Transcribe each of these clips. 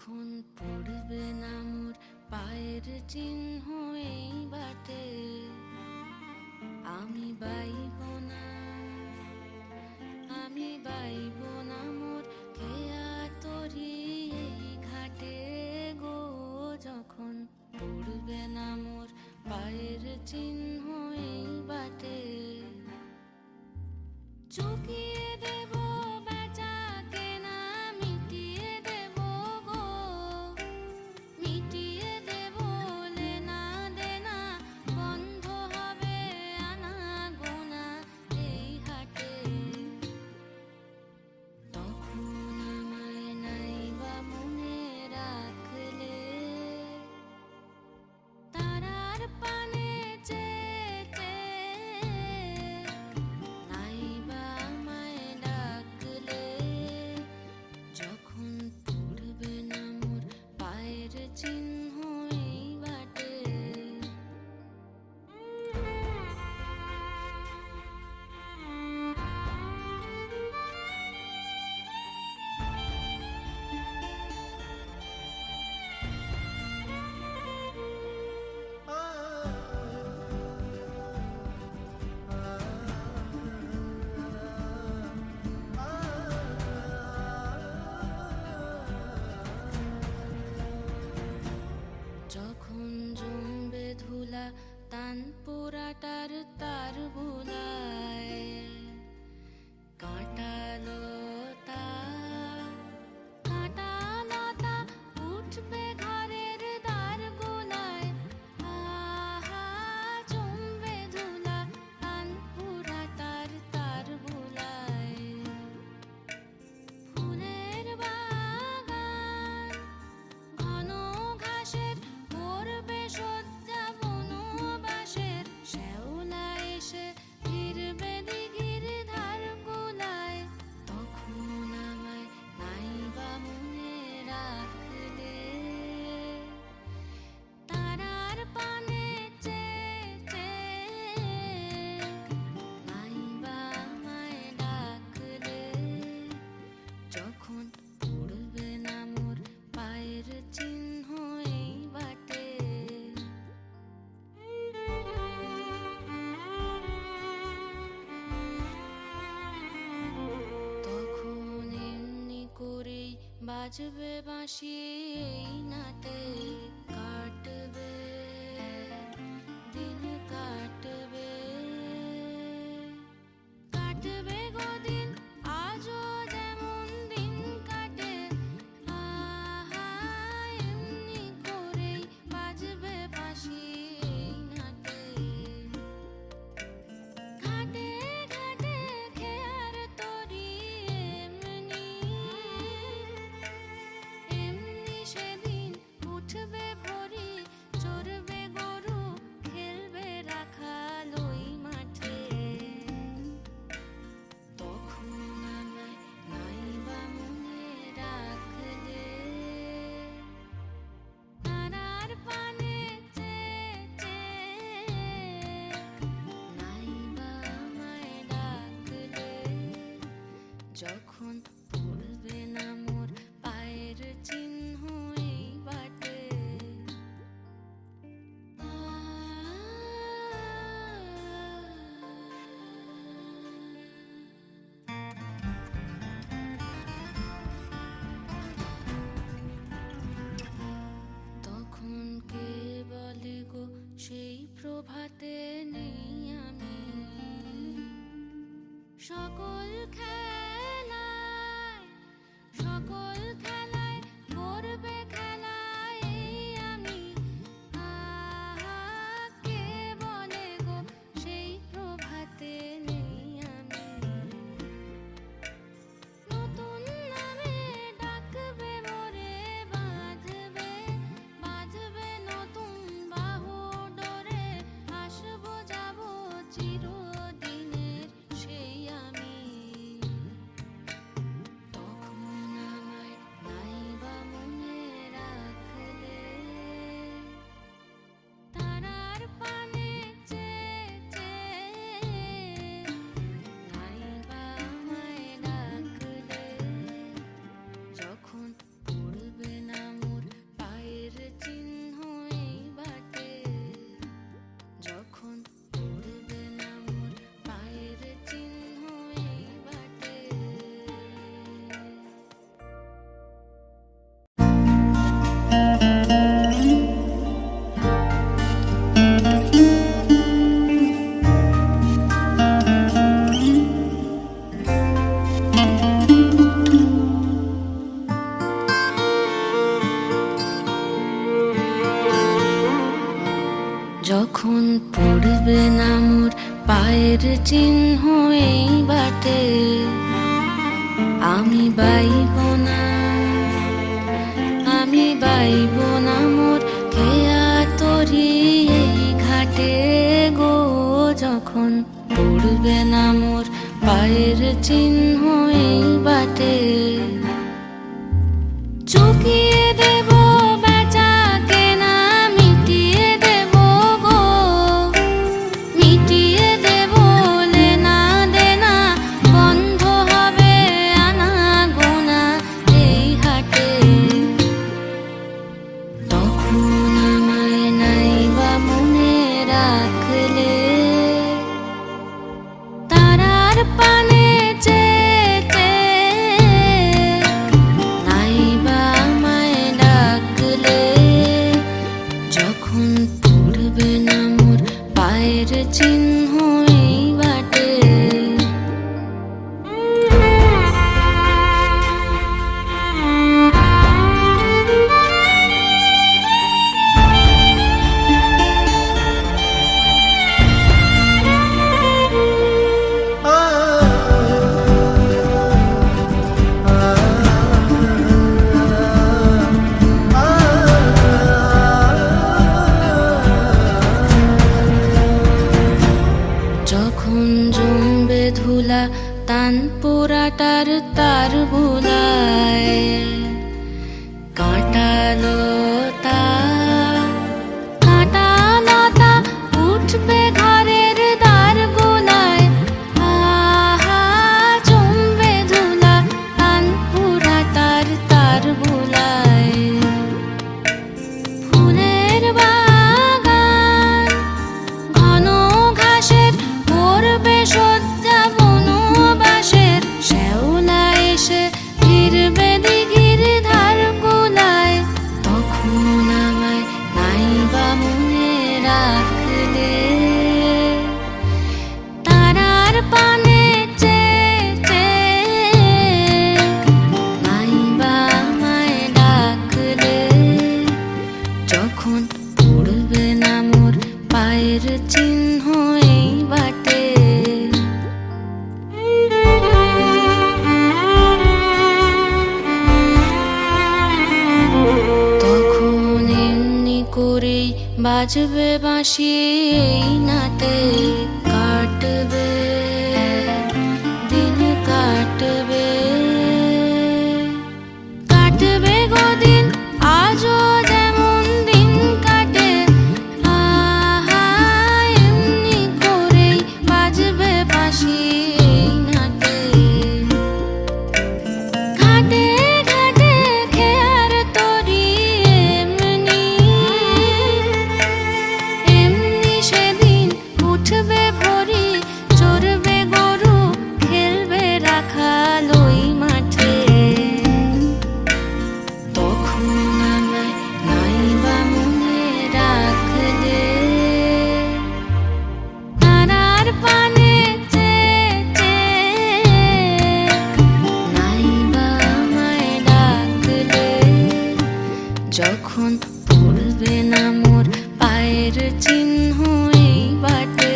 যখন পড়বে না মোর পায়ের চিহ্ন এই বাটে, আমি বাইব না, আমি বাইব না মোর খেয়া তরি এই ঘাটে গো। যখন পড়বে না মোর পায়ের চিহ্ন এই বাটে, চুকিয়ে দেব বেচা কেনা, মিটিয়ে দেব গো, মিটিয়ে দেব লেনা দেনা, বন্ধ হবে আনা গোনা এই হাটে। তখন আমায় নাইবা মনে রাখলে, তারার পানে চেটে নাইবা আমায় ডাকলে। যখন পড়বে না মোর পায়ের চিহ্ন এই বাটে, যখন জমবে ধুলা তান পোড়াটার তার বুলায়, কাঁটালতা কাঁটালতা উঠবে ঘরের দ্বার গোলায়। আহা জমবে ধুলা তান পোড়াটার তার বুলায়। ফুলের বাগান ঘন ঘাসের করবে শয্যা বনবাসের, শ্যাওলা এসে ফিরবে দিঘির ধার গোলায়। তখন আমায় নাইবা মনে রাখলে, তারার পানে চেটে নাইবা আমায় ডাকলে। যখন পড়বে না মোর পায়ের চিহ্ন এই বাটে, তখন এমনি করেই বাজবে বাঁশি এই নাটে। কাটবে দিন কাটবে, কাটবে গো দিন আজও যেমন দিন কাটে। আহা এমনি করেই বাজবে বাঁশি এই নাটে। ঘাটে ঘাটে খেয়ার তরি এমনি, এমনি সেদিন উঠবে ভরি, চড়বে গরু খেলবে রাখাল ওই মাঠে। তখন আমায় নাইবা মনে রাখলে, তারার পানে চেটে নাইবা আমায় ডাকলে। যখন পড়বে না মোর পায়ের চিহ্ন এই বাটে, তখন কে বলে গো সেই প্রভাতে নেই আমি। সকল খেলায়, সকল খেলায় করবে খেলায় এই আমি। আহা কে বলে গো সেই প্রভাতে নেই আমি। নতুন নামে ডাকবে মোরে, বাঁধবে বাঁধবে নতুন বাহু ডোরে, আসবো যাবো চিরদিনের সেই আমি। তখন আমায় চিহ্ন এই বাটে। আমি বাইব না, আমি বাইব না মোর খেয়া তরি এই ঘাটে গো, যখন পড়বে না মোর পায়ের চিহ্ন এই বাটে। চুকিয়ে দেব বেচা কেনা, মিটিয়ে দেব গো, মিটিয়ে দেব লেনা দেনা, বন্ধ হবে আনা গোনা এই হাটে। তখন আমায় নাইবা মনে রাখলে, তারার পানে চেয়ে নাইবা আমায় ডাকলে, যখন পড়বে না মোর পায়ের চিহ্ন এই বাটে। যখন জমবে ধুলা তান পোড়াটার তার বুলায়, কাঁটালতা কাঁটালতা উঠবে ঘরের দ্বার গোলায়, আহা জমবে ধুলা তান পোড়াটার তার বুলায়। ফুলের বাগান ঘন ঘাসের করবে সজ্জা বনবাসের, শ্যাওলা এসে ফিরবে দিঘির ধার গোলায়। তখন আমায় নাইবা মনে রাখলে, তারার পানে চেয়ে নাইবা আমায় ডাকলে, যখন পড়বে না মোর পায়ের চিহ্ন এই বাটে। তখন এমনি করেই বাজবে বাঁশি এই নাটে, কাটবে দিন কাটবে, কাটবে গো দিন আজও যেমন দিন কাটে, আহা এমনি করেই বাজবে বাঁশি এই নাটে। ঘাটে ঘাটে খেয়ার তরি এমনি, এমনি সেদিন উঠবে ভরি, চড়বে গরু খেলবে রাখাল ওই মাঠে। তখন আমায় নাইবা মনে রাখলে, তারার পানে চেয়ে নাইবা আমায় ডাকলে, যখন পড়বে না মোর পায়ের চিহ্ন এই বাটে।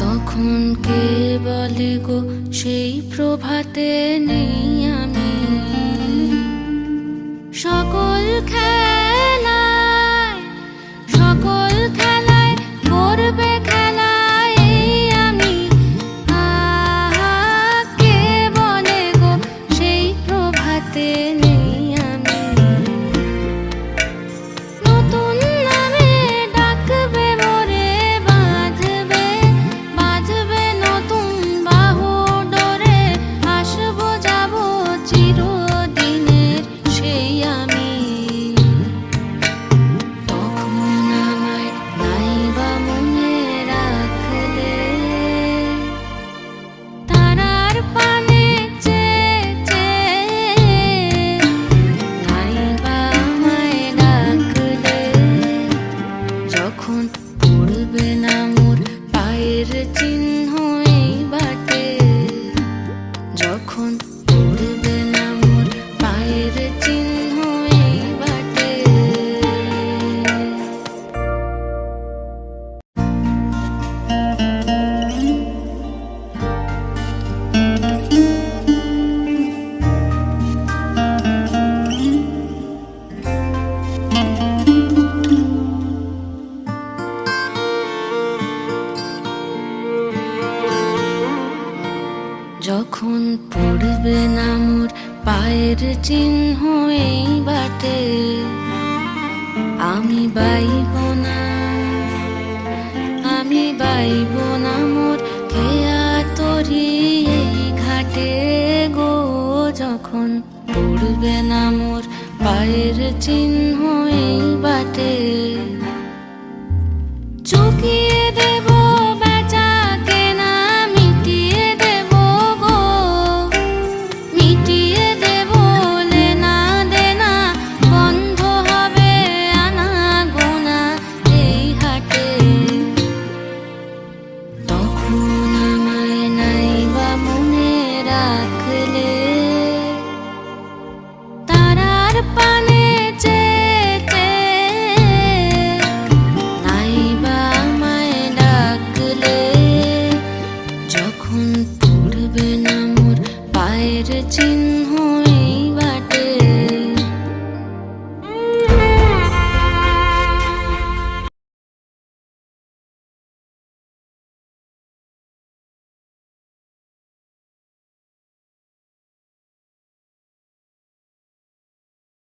তখন কে বলে গো সেই প্রভাতে নেই আমি, সকল খেলায় সকল খেলায় করবে খেলায় এই আমি, আহা কে বলে গো সেই প্রভাতে নেই আমি। নতুন নামে ডাকবে মোরে, বাঁধবে বাঁধবে নতুন বাহু ডোরে, আসবো যাবো যখন পড়বে না মোর পায়ের চিহ্ন এই বাটে, আমি বাইব না, আমি বাইব না মোর খেয়া তরি এই ঘাটে গো। যখন পড়বে না মোর পায়ের চিহ্ন এই বাটে।